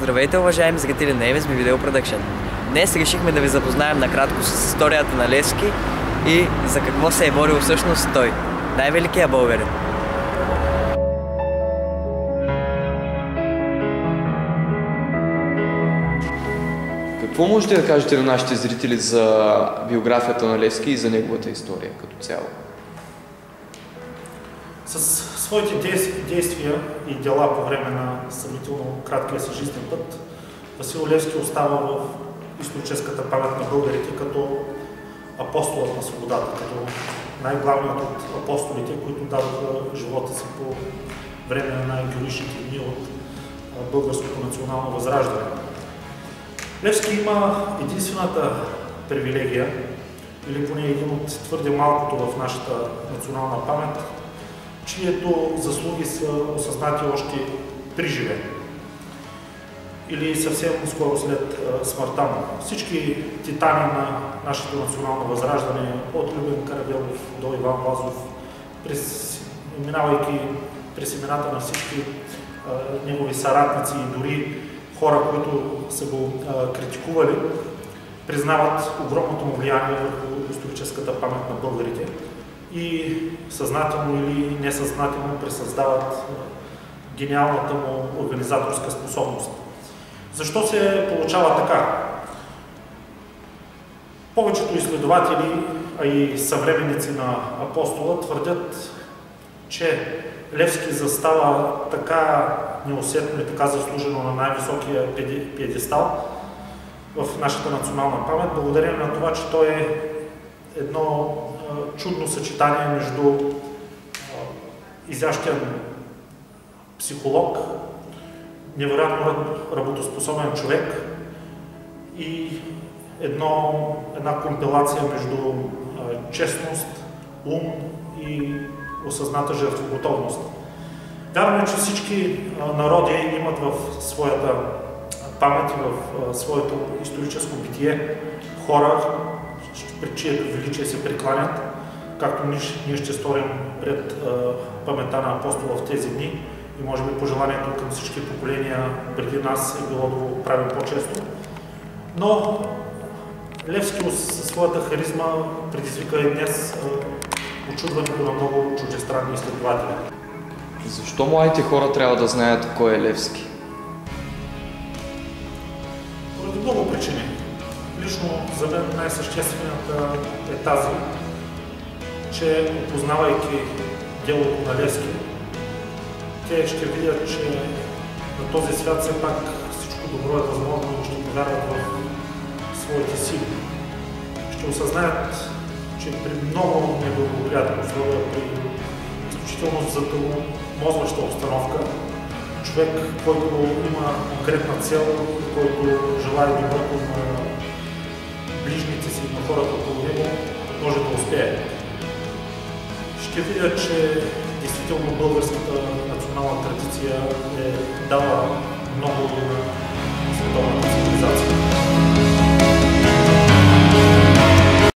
Здравейте, уважаеми зрители на MSB Video Production! Днес решихме да ви запознаем накратко с историята на Левски и за какво се е борил всъщност той, най-великият българин. Какво можете да кажете на нашите зрители за биографията на Левски и за неговата история като цяло? С своите действия и дела по време на сравнително краткия си жизнен път, Васил Левски остава в историческата памет на българите като апостолът на свободата, като най-главният от апостолите, които дадоха живота си по време на най-героичните дни от българското национално възраждане. Левски има единствената привилегия, или поне един от твърде малкото в нашата национална памет, чието заслуги са осъзнати още при живе или съвсем скоро след смъртта му. Всички титани на нашето национално възраждане, от Любен Каравелов до Иван Вазов, минавайки през имената на всички негови съратници и дори хора, които са го критикували, признават огромното му влияние върху историческата памет на българите и съзнателно или несъзнателно пресъздават гениалната му организаторска способност. Защо се получава така? Повечето изследователи, а и съвременници на апостола твърдят, че Левски застава така неусетно и така заслужено на най-високия пиедестал в нашата национална памет, благодарение на това, че той е едно чудно съчетание между изящен психолог, невероятно работоспособен човек и една компилация между честност, ум и осъзната жертвоготовност. Вярно е, че всички народи имат в своята памет и в своето историческо битие хора, пред чието величие се прекланят, както ние ще сторим пред паметта на апостола в тези дни и може би пожеланието към всички поколения преди нас е било да го правим по-често. Но Левски със своята харизма предизвика и днес очудването на много чуждестранни изследователи. Защо младите хора трябва да знаят кой е Левски? Поради много причини. Лично за мен най-съществената е тази, че опознавайки делото на Левски, те ще видят, че на този свят все пак всичко добро е възможно и ще повярват в своите сили. Ще осъзнаят, че при много неблагоприятни условия, при изключително затормозваща обстановка, човек, който има конкретна цел, който желае доброто на ближните си, на хората около него, може да успее. Ще видят, че действително българската национална традиция е дала много на световната цивилизация.